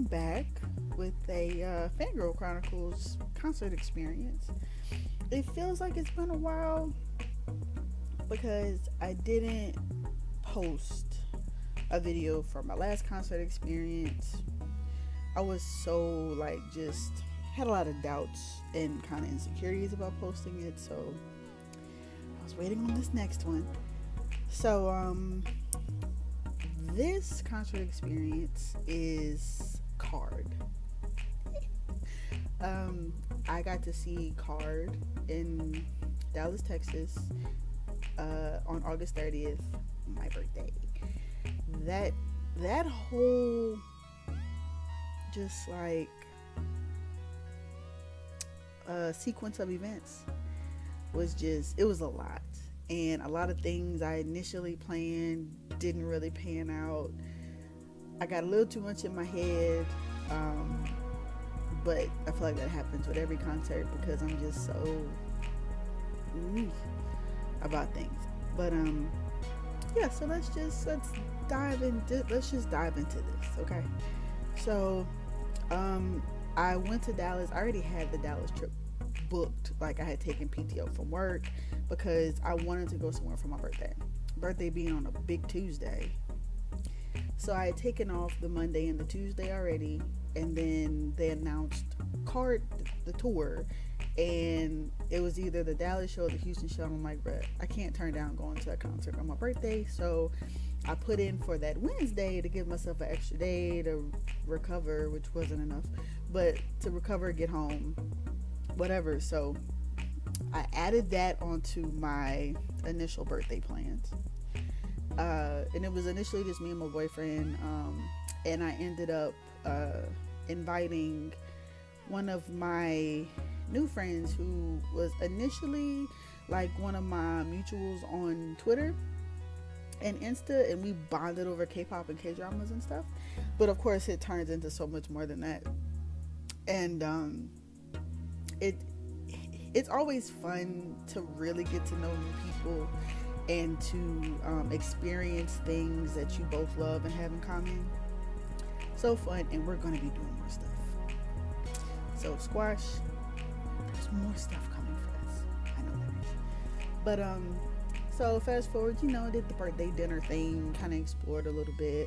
back with a Fangirl Chronicles concert experience. It feels like it's been a while because I didn't post a video for my last concert experience. I was so like just had a lot of doubts and kind of insecurities about posting it, so I was waiting on this next one. So this concert experience is Card. I got to see Card in Dallas, Texas, on August 30th, my birthday. That whole just like sequence of events was it was a lot, and a lot of things I initially planned didn't really pan out. I got a little too much in my head, but I feel like that happens with every concert because I'm just so about things. But yeah, so let's just dive into this, okay? So I went to Dallas. I already had the Dallas trip booked. Like, I had taken PTO from work because I wanted to go somewhere for my birthday being on a big Tuesday. So I had taken off the Monday and the Tuesday already, and then they announced Card, the tour, and it was either the Dallas show or the Houston show. I'm like, bruh, I can't turn down going to a concert on my birthday. So I put in for that Wednesday to give myself an extra day to recover, which wasn't enough, but to recover, get home, whatever. So I added that onto my initial birthday plans. And it was initially just me and my boyfriend, and I ended up inviting one of my new friends who was initially like one of my mutuals on Twitter and Insta, and we bonded over K-pop and K-dramas and stuff. But of course it turns into so much more than that. And it's always fun to really get to know new people and to experience things that you both love and have in common. So fun, and we're gonna be doing more stuff. So Squash, there's more stuff coming for us. I know there is. But so fast forward, did the birthday dinner thing, kind of explored a little bit,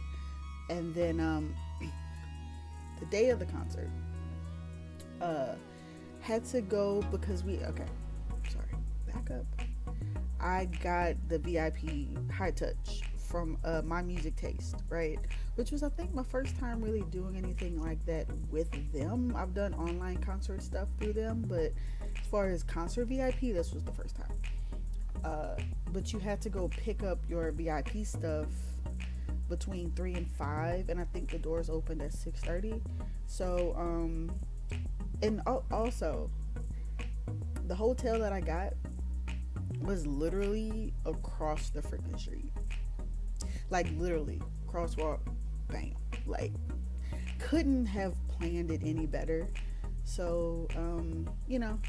and then the day of the concert, had to go because back up. I got the VIP high touch from My Music Taste, right? Which was, I think, my first time really doing anything like that with them. I've done online concert stuff through them, but as far as concert VIP, this was the first time. But you had to go pick up your VIP stuff between 3 and 5, and I think the doors opened at 6:30. So, and also, the hotel that I got was literally across the freaking street. Like, literally, crosswalk, bam. Like, couldn't have planned it any better. So,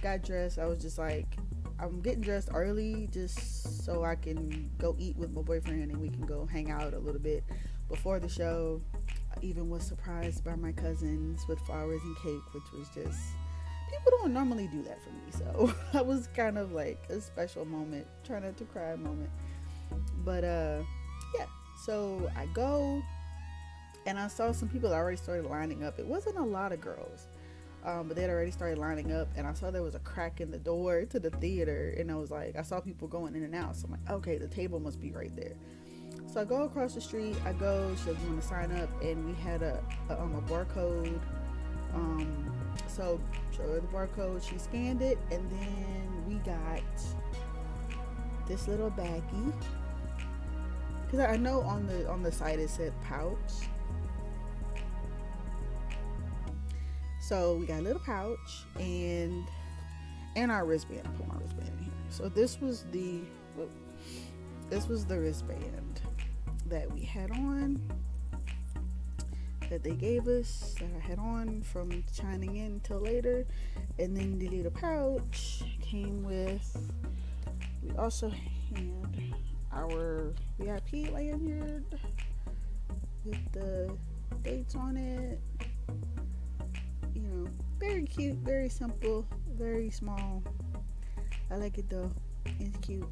got dressed. I was just like, I'm getting dressed early just so I can go eat with my boyfriend and we can go hang out a little bit before the show. I even was surprised by my cousins with flowers and cake, which was just, people don't normally do that for me. So that was kind of like a special moment, try not to cry moment. But yeah, so I go and I saw some people that already started lining up. It wasn't a lot of girls, but they'd already started lining up, and I saw there was a crack in the door to the theater, and I saw people going in and out. So I'm like, okay, the table must be right there. So I go across the street. I go, she said, you want to sign up? And we had a barcode. So show her the barcode. She scanned it, and then we got this little baggie. Because I know on the site it said pouch. So we got a little pouch and our wristband. I put my wristband in here. So this was the wristband that we had on, that they gave us, that I had on from chiming in till later. And then the little pouch came with, we also had our VIP lanyard with the dates on it You know, very cute, very simple, very small. I like it though. It's cute.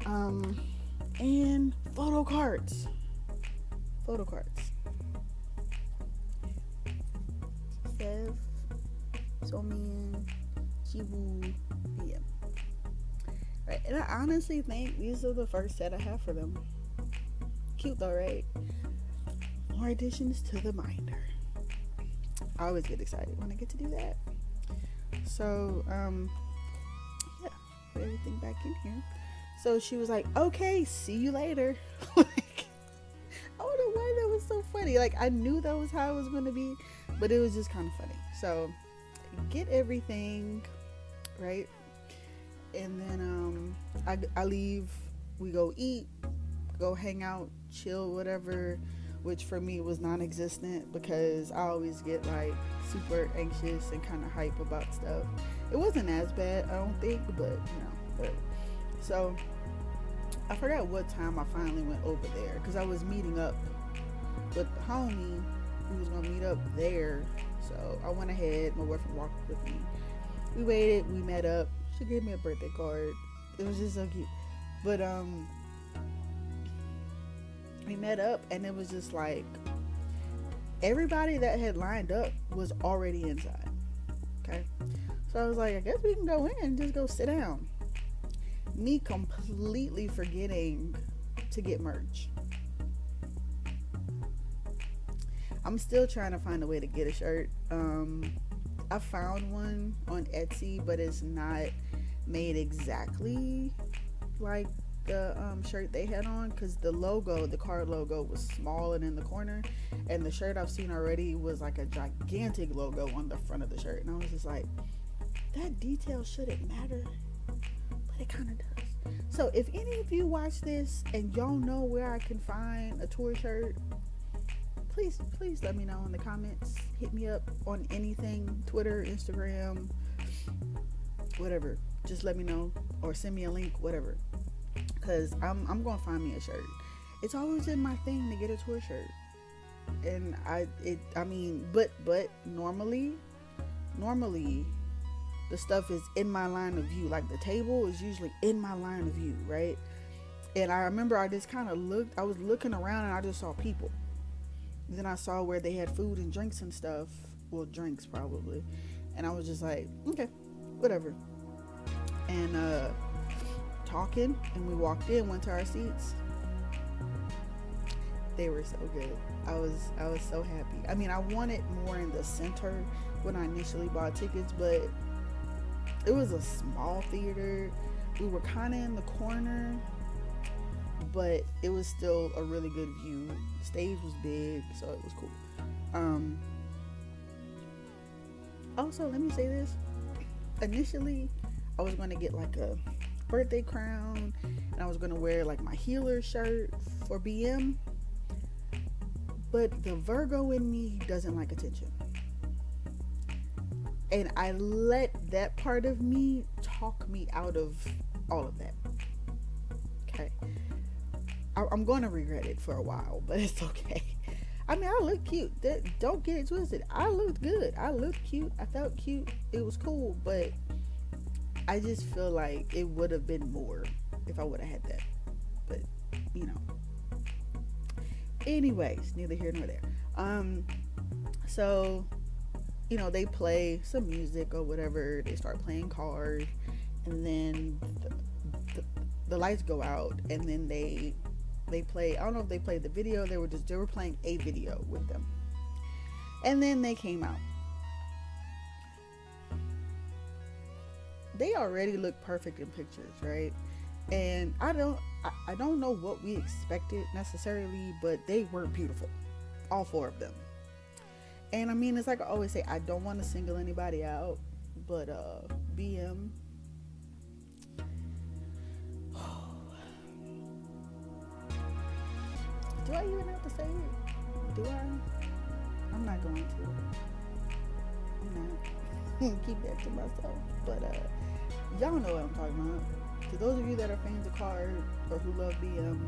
And photo cards. Photo cards. Sev, Somian, Chibu, BM. Right, and I honestly think these are the first set I have for them. Cute though, right? More additions to the binder. I always get excited when I get to do that. So, yeah, put everything back in here. So she was like, okay, see you later. Like, I don't know why that was so funny. Like, I knew that was how it was going to be, but it was just kind of funny. So, get everything, right? And then I leave. We go eat, go hang out, chill, whatever, which for me was non-existent because I always get like super anxious and kind of hype about stuff. It wasn't as bad, I don't think, but you know, whatever. So I forgot what time I finally went over there because I was meeting up with the homie who was gonna meet up there. So I went ahead, my boyfriend walked with me. We waited, we met up. She gave me a birthday card. It was just so cute. But we met up and it was just like everybody that had lined up was already inside. Okay. So I was like, I guess we can go in and just go sit down. Me completely forgetting to get merch. I'm still trying to find a way to get a shirt. I found one on Etsy, but it's not made exactly like the shirt they had on because the logo, the card logo, was small and in the corner, and the shirt I've seen already was like a gigantic logo on the front of the shirt, and I was just like, that detail shouldn't matter, but it kind of does. So if any of you watch this and y'all know where I can find a tour shirt, please let me know in the comments. Hit me up on anything, Twitter, Instagram, whatever. Just let me know or send me a link, whatever. Because I'm going to find me a shirt. It's always in my thing to get a tour shirt. And but normally the stuff is in my line of view. Like the table is usually in my line of view, right? And I remember I just kind of I was looking around and I just saw people. Then I saw where they had food and drinks and stuff. Well, drinks probably. And I was just like, okay, whatever. And talking, and we walked in, went to our seats. They were so good. I was so happy. I mean, I wanted more in the center when I initially bought tickets, but it was a small theater. We were kind of in the corner, but it was still a really good view. The stage was big, so it was cool. Also, let me say this. Initially, I was going to get like a birthday crown, and I was going to wear like my healer shirt for BM. But the Virgo in me doesn't like attention. And I let that part of me talk me out of all of that. Okay. I'm going to regret it for a while, but it's okay. I mean, I look cute. Don't get it twisted. I looked good. I looked cute. I felt cute. It was cool, but I just feel like it would have been more if I would have had that. But, you know. Anyways, neither here nor there. So, you know, they play some music or whatever. They start playing cards, and then the lights go out, and then they play. I don't know if they played the video. They were playing a video with them, and then they came out. They already look perfect in pictures, right? And I don't know what we expected necessarily, but they were beautiful, all four of them. And I mean, it's like I always say, I don't want to single anybody out, but BM. Do I even have to say it? Do I? I'm not going to. I'm not. Keep that to myself. But y'all know what I'm talking about. To those of you that are fans of cards or who love BM,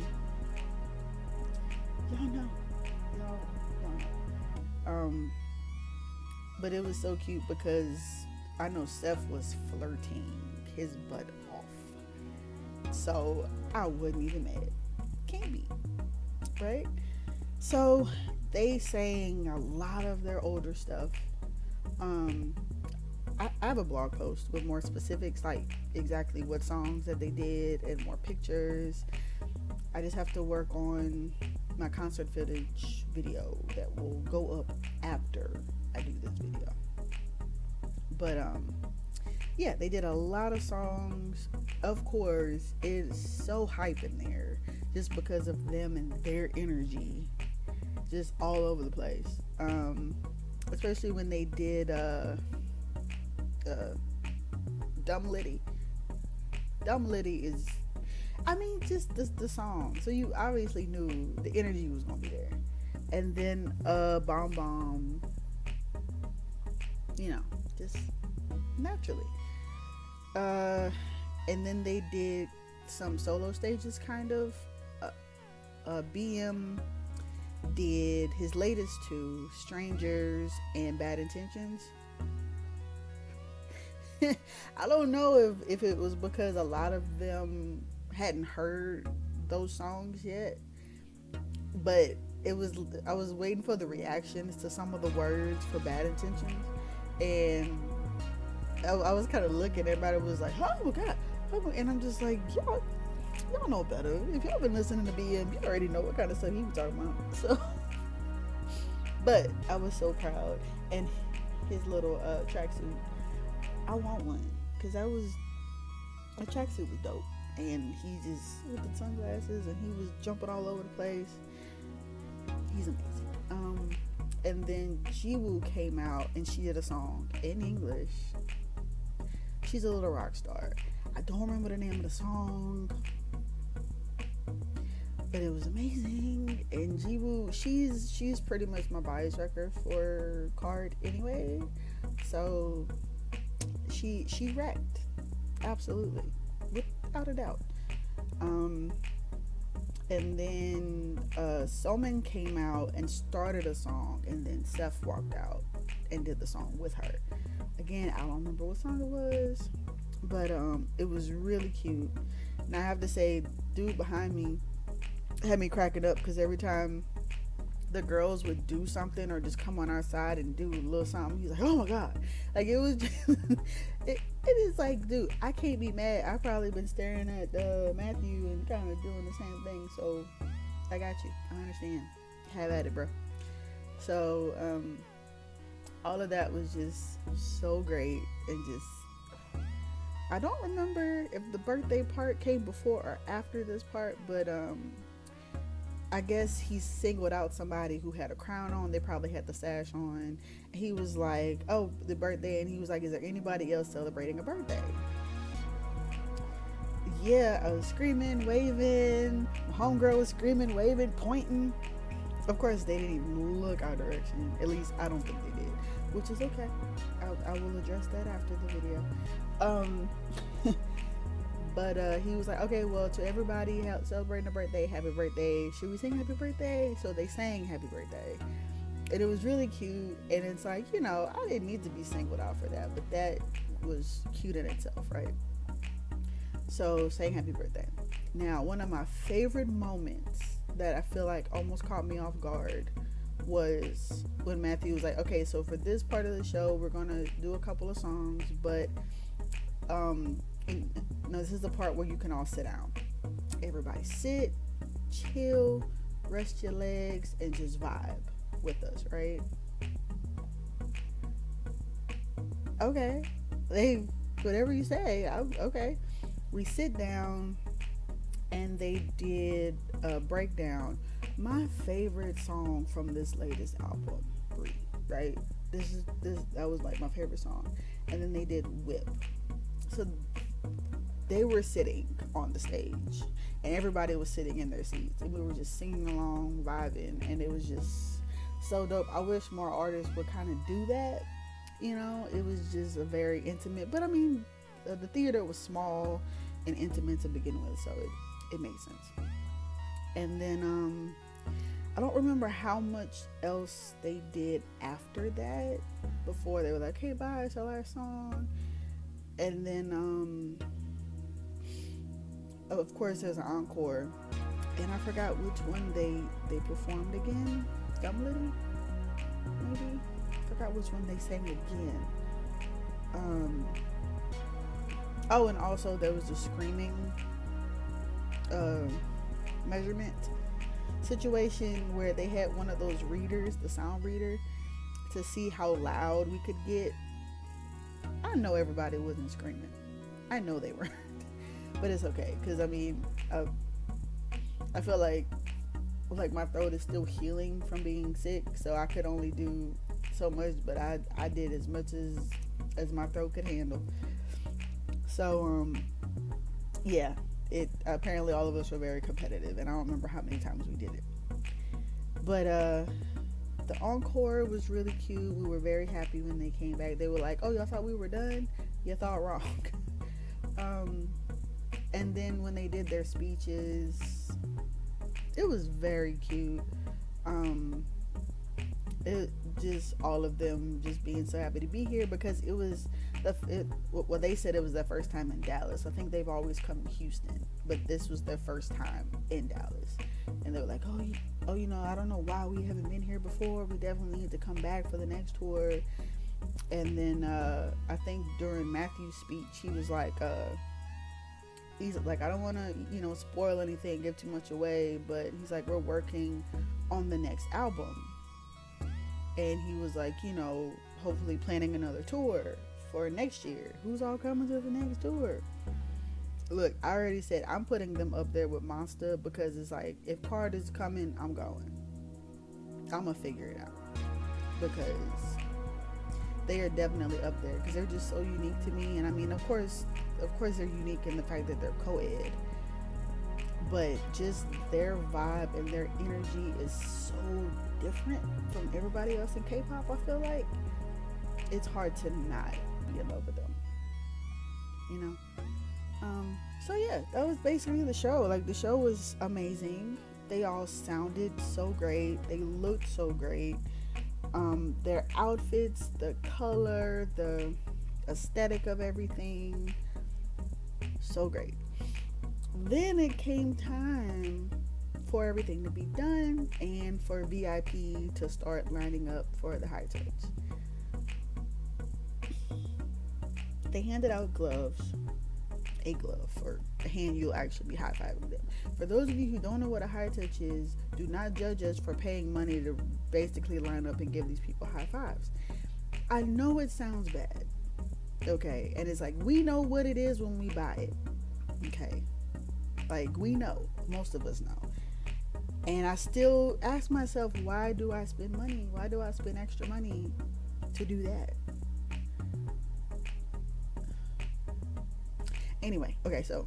y'all know. Um, but it was so cute because I know Seth was flirting his butt off. So I wasn't even mad. Can't be, right? So they sang a lot of their older stuff. Um, I have a blog post with more specifics, like exactly what songs that they did and more pictures. I just have to work on my concert footage video that will go up after I do this video. But yeah, they did a lot of songs. Of course, it's so hype in there just because of them and their energy, just all over the place. Especially when they did Dumb Litty. Dumb Litty is, I mean, just the song. So you obviously knew the energy was gonna be there. And then Bomb Bomb, you know, just naturally. And then they did some solo stages, kind of. BM did his latest two, Strangers and Bad Intentions. I don't know if it was because a lot of them hadn't heard those songs yet, but I was waiting for the reactions to some of the words for Bad Intentions, and I was kind of looking, everybody was like, oh my god, and I'm just like, y'all know better. If y'all been listening to BM, you already know what kind of stuff he was talking about. So but I was so proud. And his little tracksuit, I want one, because a tracksuit was dope, and he just, with the sunglasses, and he was jumping all over the place. He's amazing. And then Jiwoo came out and she did a song in English. She's a little rock star. I don't remember the name of the song, but it was amazing. And Jiwoo, she's pretty much my bias wrecker for Card anyway. So she wrecked, absolutely, without a doubt. And then Somin came out and started a song, and then Seth walked out and did the song with her. Again, I don't remember what song it was, but it was really cute. And I have to say, dude behind me had me cracking up, because every time the girls would do something or just come on our side and do a little something, he's like, oh my god, like it was just it is like, dude, I can't be mad. I've probably been staring at Matthew and kind of doing the same thing, so I got you, I understand, have at it, bro. So all of that was just so great. And just, I don't remember if the birthday part came before or after this part, but I guess he singled out somebody who had a crown on. They probably had the sash on. He was like, oh, the birthday. And he was like, is there anybody else celebrating a birthday? Yeah, I was screaming, waving. My homegirl was screaming, waving, pointing. Of course, they didn't even look our direction. At least, I don't think they did. Which is okay. I will address that after the video. But he was like, okay, well, to everybody celebrating a birthday, happy birthday. Should we sing happy birthday? So they sang happy birthday. And it was really cute. And it's like, I didn't need to be singled out for that, but that was cute in itself, right? So saying happy birthday. Now, one of my favorite moments that I feel like almost caught me off guard was when Matthew was like, okay, so for this part of the show, we're going to do a couple of songs, but this is the part where you can all sit down. Everybody sit, chill, rest your legs, and just vibe with us, right? Okay. Whatever you say, okay. We sit down, and they did a breakdown. My favorite song from this latest album, Breathe, right? That was like my favorite song. And then they did Whip. So they were sitting on the stage, and everybody was sitting in their seats, and we were just singing along, vibing, and it was just so dope. I wish more artists would kind of do that. It was just a very intimate, but I mean, the theater was small and intimate to begin with, so it made sense. And then I don't remember how much else they did after that. Before they were like, "Hey, bye, it's our last song," and then of course there's an encore, and I forgot which one they performed again. Gumlitty, maybe. I forgot which one they sang again. Oh, and also there was a screaming measurement situation where they had one of those readers, the sound reader, to see how loud we could get. I know everybody wasn't screaming. I know they weren't. But it's okay, because I mean, I feel like my throat is still healing from being sick, so I could only do so much, but I did as much as my throat could handle. So yeah, it apparently all of us were very competitive, and I don't remember how many times we did it. But the encore was really cute. We were very happy when they came back. They were like, "Oh, y'all thought we were done? You thought wrong." And then when they did their speeches, it was very cute. It just all of them just being so happy to be here, because it was well, they said it was their first time in Dallas. I think they've always come to Houston, but this was their first time in Dallas, and they were like, oh, you know, I don't know why we haven't been here before. We definitely need to come back for the next tour. And then I think during Matthew's speech, he was like, he's like, I don't want to, you know, spoil anything, give too much away, but he's like, we're working on the next album. And he was like, you know, hopefully planning another tour for next year. Who's all coming to the next tour? Look, I already said I'm putting them up there with Monster, because it's like, if Carter's coming, I'm going. I'm gonna figure it out, because they are definitely up there, because they're just so unique to me. And I mean, of course they're unique in the fact that they're co-ed, but just their vibe and their energy is so different from everybody else in K-pop. I feel like it's hard to not be in love with them, you know. So yeah, that was basically the show. Like, the show was amazing. They all sounded so great. They looked so great. Their outfits, the color, the aesthetic of everything, so great. Then it came time for everything to be done and for VIP to start lining up for the high touch. They handed out gloves, a glove for a hand you'll actually be high-fiving them. For those of you who don't know what a high touch is, do not judge us for paying money to basically line up and give these people high fives. I know it sounds bad, okay, and it's like, we know what it is when we buy it, okay, like, we know, most of us know. And I still ask myself, why do I spend money? Why do I spend extra money to do that? Anyway, okay, so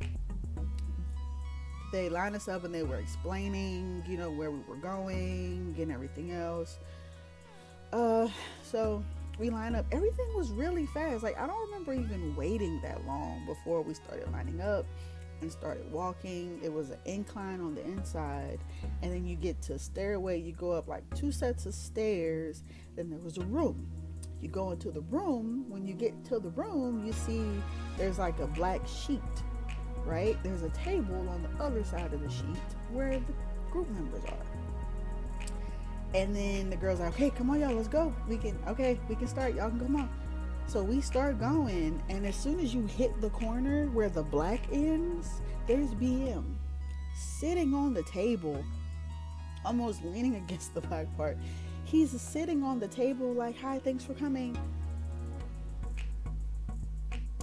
they lined us up and they were explaining, you know, where we were going and everything else. So we lined up. Everything was really fast. Like, I don't remember even waiting that long before we started lining up and started walking. It was an incline on the inside, and then you get to a stairway. You go up like 2 sets of stairs, then there was a room. You go into the room. When you get to the room, you see there's like a black sheet, right? There's a table on the other side of the sheet where the group members are. And then the girls are like, okay, come on, y'all, let's go. We can start. Y'all can come on. So we start going, and as soon as you hit the corner where the black ends, there's BM sitting on the table, almost leaning against the black part. He's sitting on the table like, hi, thanks for coming.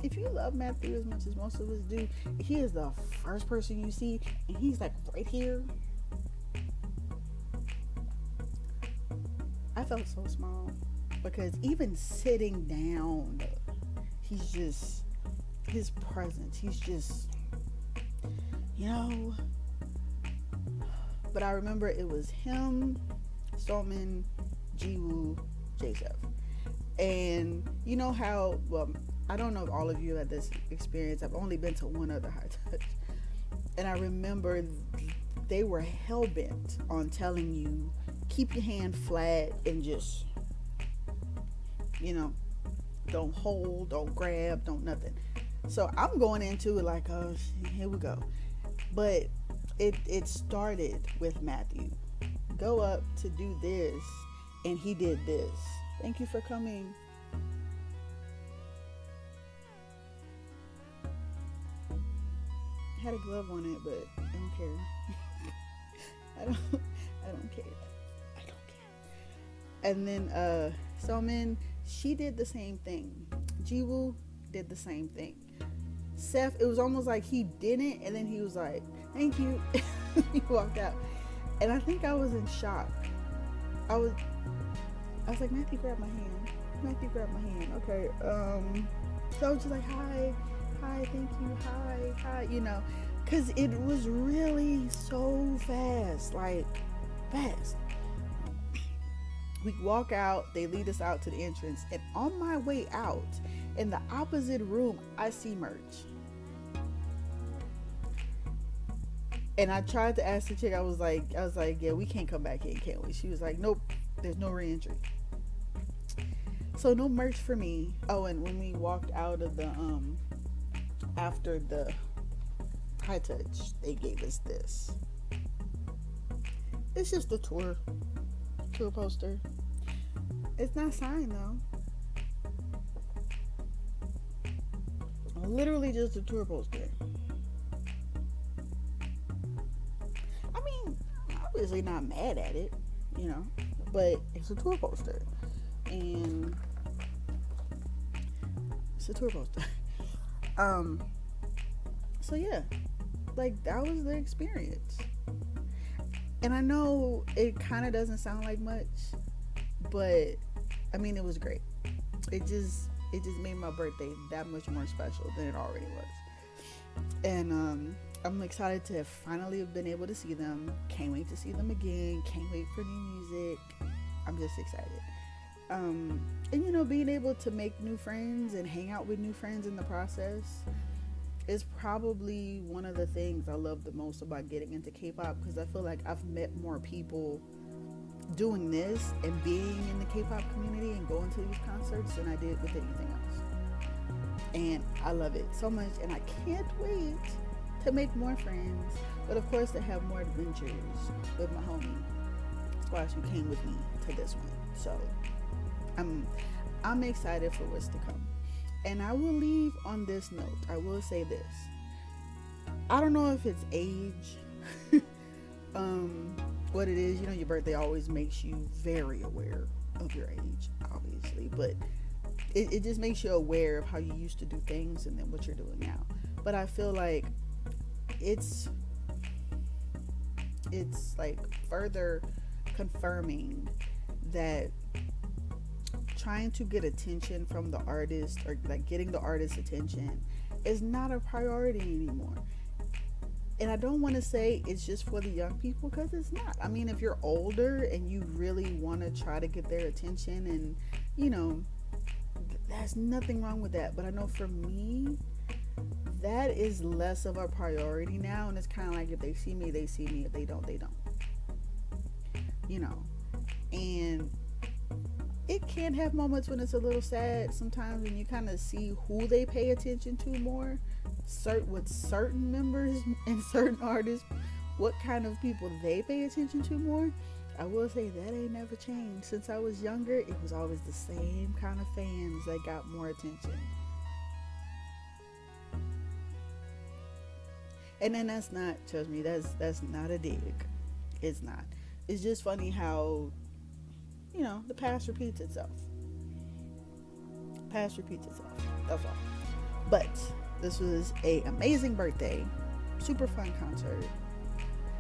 If you love Matthew as much as most of us do, he is the first person you see, and he's like right here. I felt so small, because even sitting down, he's just, his presence, he's just, you know. But I remember it was him, Somin, Jiwoo, J-Sef. And you know how, well, I don't know if all of you had this experience. I've only been to one other high touch. And I remember they were hell-bent on telling you keep your hand flat and just, you know, don't hold, don't grab, don't nothing. So I'm going into it like, oh, here we go. But it started with Matthew. Go up to do this, and he did this. Thank you for coming. I had a glove on it, but I don't care. I don't care. I don't care. And then so then she did the same thing. Jiwoo did the same thing. Seth, it was almost like he didn't, and then he was like, thank you. He walked out. And I think I was in shock. I was like, Matthew, grab my hand. Matthew, grab my hand. Okay. So I was just like, hi, thank you, hi, you know, because it was really so fast, like, fast. We walk out, they lead us out to the entrance, and on my way out, in the opposite room, I see merch. And I tried to ask the chick, I was like, yeah, we can't come back in, can't we? She was like, nope, there's no re-entry. So no merch for me. Oh, and when we walked out of the, after the high touch, they gave us this. It's just a tour poster. It's not signed though. Literally just a tour poster. I mean, obviously not mad at it, you know, but it's a tour poster. And it's a tour poster. So yeah, like that was the experience. And I know it kind of doesn't sound like much, but I mean, it was great. It just made my birthday that much more special than it already was. And I'm excited to finally have been able to see them. Can't wait to see them again. Can't wait for new music. I'm just excited. And you know, being able to make new friends and hang out with new friends in the process is probably one of the things I love the most about getting into K-pop, because I feel like I've met more people doing this and being in the K-pop community and going to these concerts than I did with anything else. And I love it so much, and I can't wait to make more friends, but of course to have more adventures with my homie Squash, who came with me to this one. So I'm excited for what's to come. And I will leave on this note. I will say this. I don't know if it's age, what it is. You know, your birthday always makes you very aware of your age, obviously. But it just makes you aware of how you used to do things and then what you're doing now. But I feel like it's like further confirming that trying to get attention from the artist, or like getting the artist's attention, is not a priority anymore. And I don't want to say it's just for the young people, because it's not. I mean, if you're older and you really want to try to get their attention, and you know, there's nothing wrong with that. But I know for me, that is less of a priority now. And it's kind of like, if they see me, they see me. If they don't, they don't. You know, and it can have moments when it's a little sad sometimes, when you kind of see who they pay attention to more, with certain members and certain artists, what kind of people they pay attention to more. I will say that ain't never changed. Since I was younger, it was always the same kind of fans that got more attention. And then that's not, trust me, that's not a dig. It's not. It's just funny how, you know, the past repeats itself. That's all. But this was an amazing birthday. Super fun concert.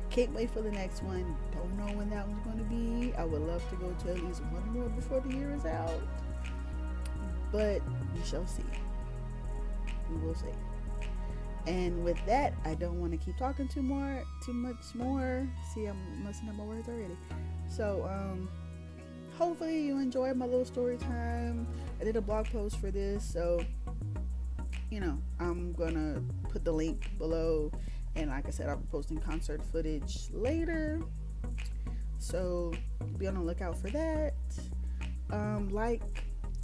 Can't wait for the next one. Don't know when that one's going to be. I would love to go to at least one more before the year is out. But we shall see. We will see. And with that, I don't want to keep talking too much more. See, I'm messing up my words already. So, hopefully you enjoyed my little story time. I did a blog post for this, so you know, I'm gonna put the link below, And like I said, I'll be posting concert footage later, so be on the lookout for that. Like,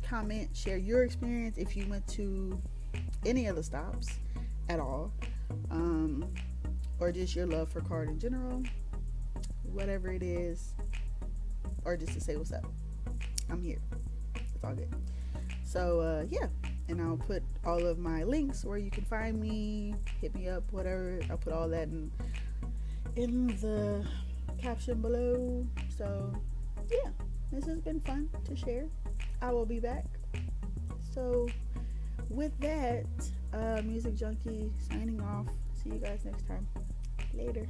comment, share your experience if you went to any of the stops at all, or just your love for Card in general, whatever it is, or just to say what's up. I'm here. It's all good. So yeah, and I'll put all of my links where you can find me, hit me up, whatever. I'll put all that in the caption below. So yeah, this has been fun to share. I will be back. So with that, Muzik Junqie signing off. See you guys next time. Later.